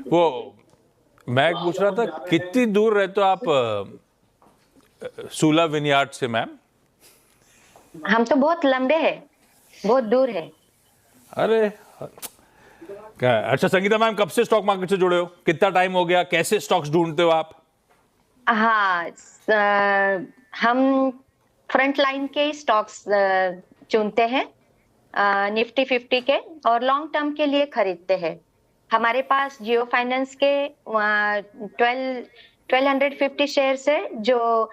वो मैं पूछ रहा था कितनी दूर रहते हो आप सूला विनयार्ड से मैम? हम तो बहुत लंबे हैं, बहुत दूर है। अरे क्या, अच्छा संगीता मैम कब से स्टॉक मार्केट से जुड़े हो, कितना टाइम हो गया, कैसे स्टॉक्स ढूंढते हो आप? हाँ, हम फ्रंट लाइन के स्टॉक्स चुनते हैं, निफ्टी 50 के, और लॉन्ग टर्म के लिए खरीदते हैं। हमारे पास जियो फाइनेंस के 1250 शेयर्स है जो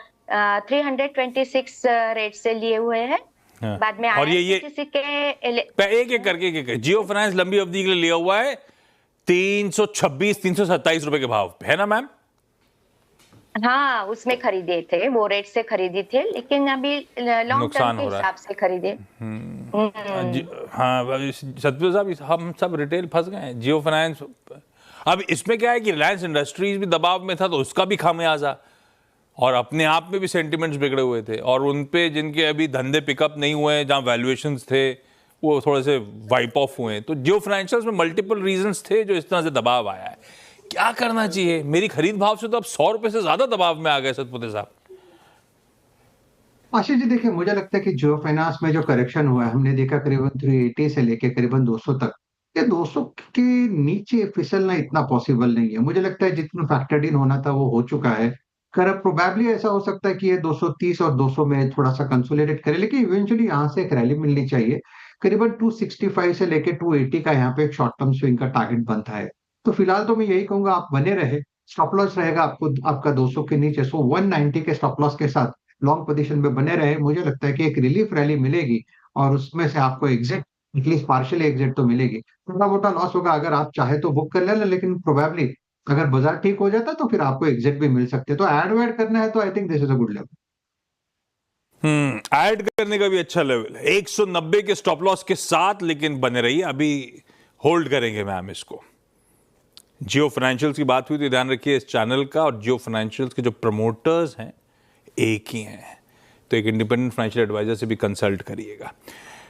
326 रेट से लिए हुए हैं। हाँ। बाद में और ये IRCTC के एक एक करके जियो फाइनेंस लंबी अवधि के लिए लिया हुआ है 326 327 रुपए के भाव पे, है ना मैम? हाँ, उसमें खरीदे थे, वो रेट से खरीदी थी, लेकिन अभी लॉन्ग टर्म नुकसान के हो रहा हिसाब से खरीदे। हाँ सतपाल साहब, हम सब रिटेल फंस गए हैं जियो फाइनेंस। अब इसमें क्या है कि रिलायंस इंडस्ट्रीज भी दबाव में था तो उसका भी खामियाजा, और अपने आप में भी सेंटिमेंट्स बिगड़े हुए थे, और उन पे जिनके अभी धंधे पिकअप नहीं हुए हैं, जहाँ वैल्यूएशंस थे वो थोड़े से वाइप ऑफ हुए हैं, तो जियो फाइनेंशियल्स में मल्टीपल रीजंस थे जो इस तरह से दबाव आया है। क्या करना चाहिए? मेरी खरीद भाव से तो अब 100 रुपए से ज्यादा दबाव में आ गए सतपुते साहब। आशीष जी देखिए, मुझे लगता है कि जियो फाइनेंस में जो करेक्शन हुआ है हमने देखा करीबन 380 से लेके करीबन 200 तक। ये 200 के नीचे फिसलना इतना पॉसिबल नहीं है। मुझे लगता है जितना फैक्टर्ड इन होना था वो हो चुका है। कर प्रोबेबली ऐसा हो सकता है कि ये 230 और 200 में थोड़ा सा कंसोलिडेट करे, लेकिन इवेंचुअली यहाँ से एक रैली मिलनी चाहिए। करीबन 265 से लेके 280 का यहाँ पे एक शॉर्ट टर्म स्विंग का टारगेट बनता है। तो फिलहाल तो मैं यही कहूंगा, आप बने रहे। स्टॉप लॉस रहेगा आपको आपका 200 के नीचे, सो 190 के स्टॉप लॉस के साथ लॉन्ग पोजीशन में बने रहे। मुझे लगता है कि एक रिलीफ रैली मिलेगी और उसमें से आपको एग्जिट, एटलीस्ट पार्शियली एग्जिट तो मिलेगी। थोड़ा मोटा लॉस होगा, अगर आप चाहे तो बुक कर लेना, लेकिन प्रोबेबली अगर बाजार ठीक हो जाता है तो फिर आपको एग्जिट भी मिल सकते हैं। तो ऐड वैड करना है तो I think this is a good level. Add करने का भी अच्छा लेवल है 190 के स्टॉप लॉस के साथ, लेकिन बने रहिए, अभी होल्ड करेंगे मैम इसको। जियो फाइनेंशियल्स की बात हुई तो ध्यान रखिए इस चैनल का, और जियो फाइनेंशियल्स के जो प्रमोटर्स हैं एक ही हैं, तो एक इंडिपेंडेंट फाइनेंशियल एडवाइजर से भी कंसल्ट करिएगा।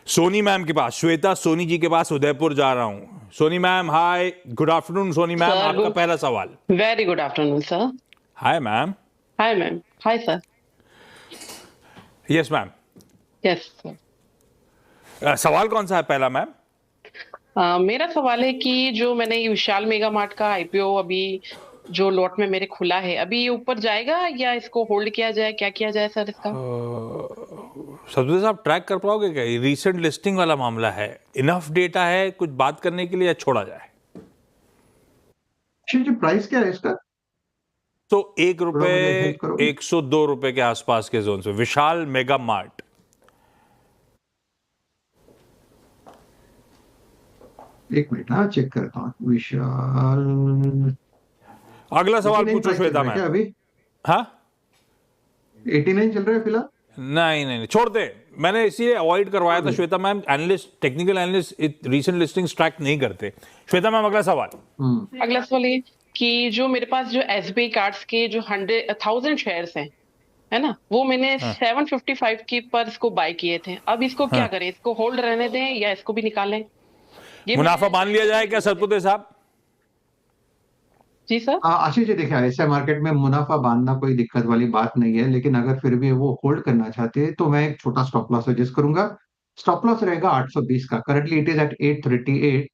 सोनी मैम के पास, श्वेता सोनी जी के पास उदयपुर जा रहा हूं। Soni ma'am hi, good afternoon. Soni ma'am Sir, आपका good. पहला सवाल। Very good afternoon, sir. Hi ma'am. Hi, ma'am. Hi, sir. Yes ma'am. Yes, sir. सवाल कौन सा है पहला मैम? मेरा सवाल है कि जो मैंने ये विशाल मेगा मार्ट का IPO अभी जो लॉट में मेरे खुला है, अभी ये ऊपर जाएगा या इसको होल्ड किया जाए, क्या किया जाए सर इसका? सब्जी साहब ट्रैक कर पाओगे क्या? रिसेंट लिस्टिंग वाला मामला है, इनफ डेटा है कुछ बात करने के लिए, या छोड़ा जाए? जी प्राइस क्या है इसका? तो ₹1 मुझे हेल्प करोगे? 102 रुपए के आसपास के जोन से विशाल मेगा मार्ट। एक मिनट, हाँ चेक करता हूँ। विशाल अगला सवाल 89 पूछो प्राइस चल श्वेता रहा है क्या मैम। अभी? हाँ 89 चल रहा है फिलहाल। नहीं नहीं नहीं, छोड़ दे, मैंने इसीलिए अवॉइड करवाया था Shweta ma'am. Analyst, technical analyst recent listings track नहीं करते। श्वेता मैम अगला सवाल। अगला सवाल ये कि जो मेरे पास जो SBI कार्ड्स के जो 100,000 शेयर्स हैं, है ना, वो मैंने 755 की पर इसको बाय किए थे। अब इसको क्या करें? इसको होल्ड रहने दें या इसको भी निकालें? ये मुनाफा मान लिया जाए क्या सतपुते साहब? जी सर। आशीष जी देखिए, ऐसे मार्केट में मुनाफा बांधना कोई दिक्कत वाली बात नहीं है, लेकिन अगर फिर भी वो होल्ड करना चाहते हैं तो मैं एक छोटा स्टॉप लॉस सजेस्ट करूंगा। स्टॉप लॉस रहेगा 820 का। Currently it is at 838।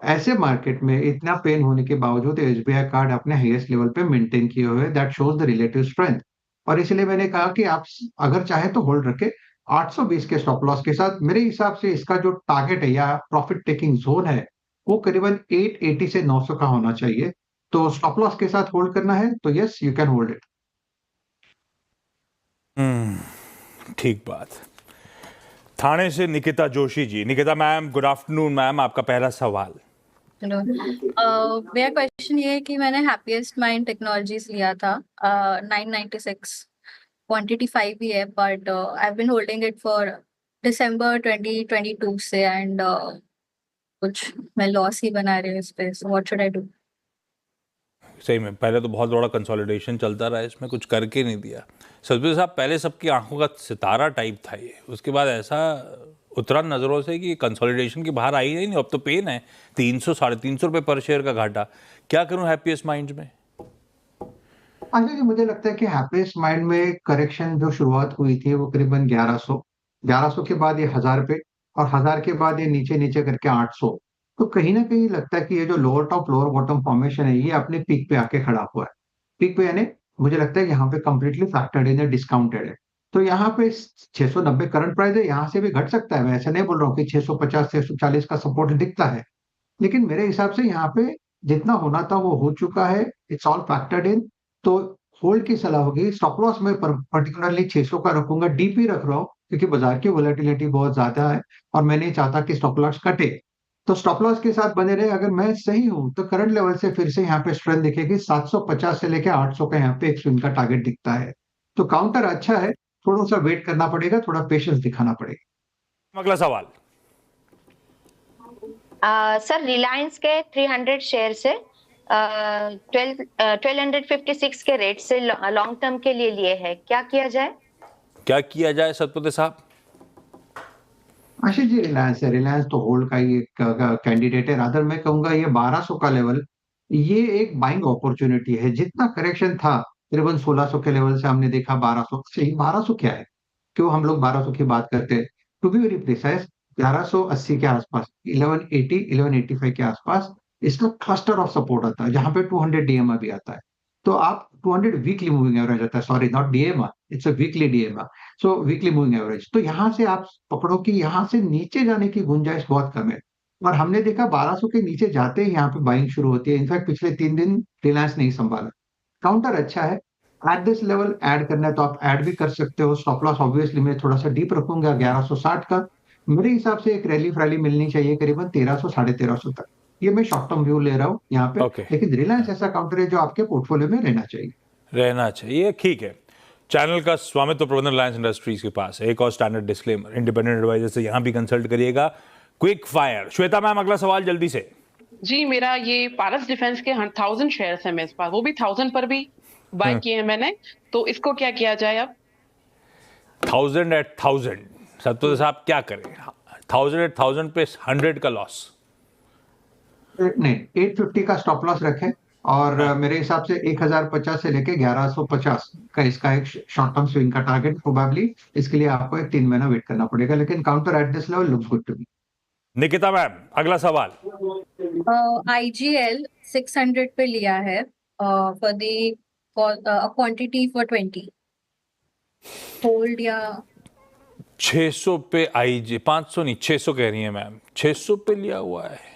ऐसे मार्केट में इतना पेन होने के बावजूद एसबीआई कार्ड अपने हाईएस्ट लेवल पे मेंटेन किए हुए, that shows the relative strength. और इसलिए मैंने कहा कि आप अगर चाहे तो होल्ड रखे 820 के स्टॉप लॉस के साथ। मेरे हिसाब से इसका जो टारगेट है या प्रॉफिट टेकिंग जोन है वो करीबन 880 से 900 का होना चाहिए। तो स्टॉप लॉस के साथ होल्ड करना है तो yes you can hold it. ठीक बात। थाने से Nikita Joshi ji. Nikita ma'am good afternoon ma'am, आपका पहला सवाल। हेलो। मेरा क्वेश्चन ये है कि मैंने हैप्पीएस्ट माइंड टेक्नोलॉजीज लिया था 996, क्वांटिटी 5 ही है, but I have been holding it for December 2022 से, एंड कुछ मैं लॉस ही बना रही हूँ इस पे, so what should I do? सही में पहले तो बहुत बड़ा कंसोलिडेशन चलता रहा, इसमें कुछ करके नहीं दिया। सतपुते साहब पहले सबकी आंखों का सितारा टाइप था ये, उसके बाद ऐसा उतरा नजरों से कि कंसोलिडेशन की बाहर आई नहीं। अब तो पेन है, 300 350 रुपए पर शेयर का घाटा। क्या करूं हैप्पीएस्ट माइंड में? अच्छा जी, मुझे लगता है कि हैप्पीएस्ट माइंड में करेक्शन जो शुरुआत हुई थी वो करीबन 1100 के बाद ये 1000 पे, और 1000 के बाद ये नीचे-नीचे करके 800। तो कहीं न कहीं लगता है कि ये जो lower top, lower bottom formation है, ये अपने पीक पे आके खड़ा हुआ है। पीक पे यानी मुझे लगता है यहाँ पे कंप्लीटली फैक्टर्ड इन है, डिस्काउंटेड है। तो यहाँ पे 690 करंट प्राइस है, यहाँ से भी घट सकता है। मैं ऐसा नहीं बोल रहा हूँ कि 650, 640 का सपोर्ट दिखता है। लेकिन मेरे हिसाब से यहाँ पे जितना होना था वो हो चुका है, इट्स ऑल फैक्टर्ड इन। तो होल्ड की सलाह होगी। स्टॉप लॉस मैं पर्टिकुलरली 600 का रखूंगा, डीपी रख रहा हूँ क्योंकि बाजार की वोलेटिलिटी बहुत ज्यादा है और मैं नहीं चाहता कि स्टॉप लॉस कटे। तो स्टॉप लॉस के साथ बने रहे। अगर मैं सही हूं तो करंट लेवल से फिर से यहाँ पे स्ट्रेंथ दिखेगी। 750 से लेके 800 का यहाँ पे एक स्विंग का टारगेट दिखता है। तो काउंटर अच्छा है, थोड़ा सा वेट करना पड़ेगा, थोड़ा पेशेंस दिखाना पड़ेगा। अगला सवाल। सर, रिलायंस के 300 शेयर से 1256 के रेट से लॉन्ग टर्म के लिए है, क्या किया जाए? क्या किया जाए सतपति साहब? आशीष जी, रिलायंस है। रिलायंस तो होल्ड का ही एक कैंडिडेट है। रादर मैं कहूंगा ये 1200 का लेवल, ये एक बाइंग अपॉर्चुनिटी है। जितना करेक्शन था तकरीबन 1600 के लेवल से हमने देखा 1200 से। 1200 क्या है, क्यों हम लोग 1200 की बात करते हैं? टू बी वेरी प्रिसाइज, 1180 के आसपास, 1180 1185 के आसपास इसका क्लस्टर ऑफ सपोर्ट आता है, जहां पे 200 डीएमआ भी आता है। तो आप 200 वीकली मूविंग एवरेज आता है, sorry not DMA, it's a weekly DMA. So weekly moving average, तो यहां से आप पकड़ो कि यहां से नीचे जाने की गुंजाइश बहुत कम है। और हमने देखा 1200 के नीचे जाते ही यहाँ पे बाइंग शुरू होती है। इनफैक्ट पिछले 3 दिन रिलायंस नहीं संभाला। काउंटर अच्छा है। एट दिस लेवल ऐड करना है तो आप ऐड भी कर सकते हो। स्टॉप लॉस ऑब्वियसली मैं थोड़ा सा डीप रखूंगा 1160 का। मेरे हिसाब से एक रैली फ्रैली मिलनी चाहिए करीबन 1300 साढ़े 1300 तक। ये मैं शॉर्ट टर्म व्यू ले रहा हूँ यहाँ पे। Okay. लेकिन रिलायंस ऐसा काउंटर है जो आपके पोर्टफोलियो में रहना चाहिए। ठीक है। चैनल का स्वामित्व प्रबंधन रिलायंस इंडस्ट्रीज के पास है। एक और स्टैंडर्ड डिस्क्लेमर, इंडिपेंडेंट एडवाइजर से यहां भी कंसल्ट करिएगा। क्विक फायर, श्वेता मैम अगला सवाल जल्दी से। जी, मेरा ये पारस डिफेंस के 1000 शेयर्स है मेरे पास, वो भी 1000 पर भी बाय किए हैं मैंने। तो इसको क्या किया जाए अब? 1000 at 1000 सत्तो साहब क्या करें? 1000 at 1000 पे 100 का लॉस। नहीं, 850 का स्टॉप लॉस रखें। और मेरे हिसाब से 1050 से लेके 1150 का इसका एक शॉर्ट टर्म स्विंग का टारगेट प्रोबेबली। इसके लिए आपको एक 3 महीना वेट करना पड़ेगा, लेकिन counter at this level looks good to me. Nikita ma'am अगला सवाल। IGL 600 पे लिया है for the quantity for 20 hold या 600 पे आईजी, 500 नहीं 600 कह रही है मैम, 600 पे लिया हुआ है।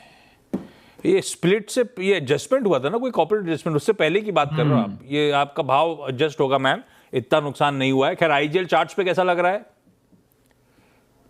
ये स्प्लिट से ये एडजस्टमेंट हुआ था ना, कोई कॉर्पोरेट एडजस्टमेंट, उससे पहले की बात कर रहे हो आप। ये आपका भाव एडजस्ट होगा मैम, इतना नुकसान नहीं हुआ है। खैर आईजीएल चार्ट्स पे कैसा लग रहा है?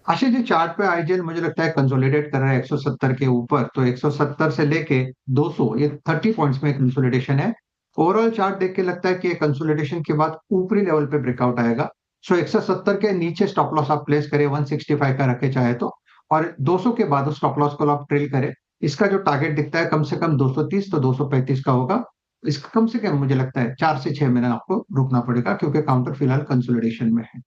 आशीष जी, चार्ट पे आईजीएल मुझे लगता है कंसोलिडेट कर रहा है 170 के ऊपर। तो 170 से लेके 200, ये 30 पॉइंट्स में कंसोलिडेशन है। ओवरऑल चार्ट देख के लगता है कि कंसोलिडेशन के बाद ऊपरी लेवल पे ब्रेकआउट आएगा। सो 170 के नीचे स्टॉप लॉस आप प्लेस करें, 165 का रखे चाहे तो, और 200 के बाद स्टॉप लॉस को आप ट्रेल करें। इसका जो टारगेट दिखता है कम से कम 230 तो 235 का होगा। इसका कम से कम मुझे लगता है 4 से 6 महीने आपको रुकना पड़ेगा, क्योंकि काउंटर फिलहाल कंसोलिडेशन में है।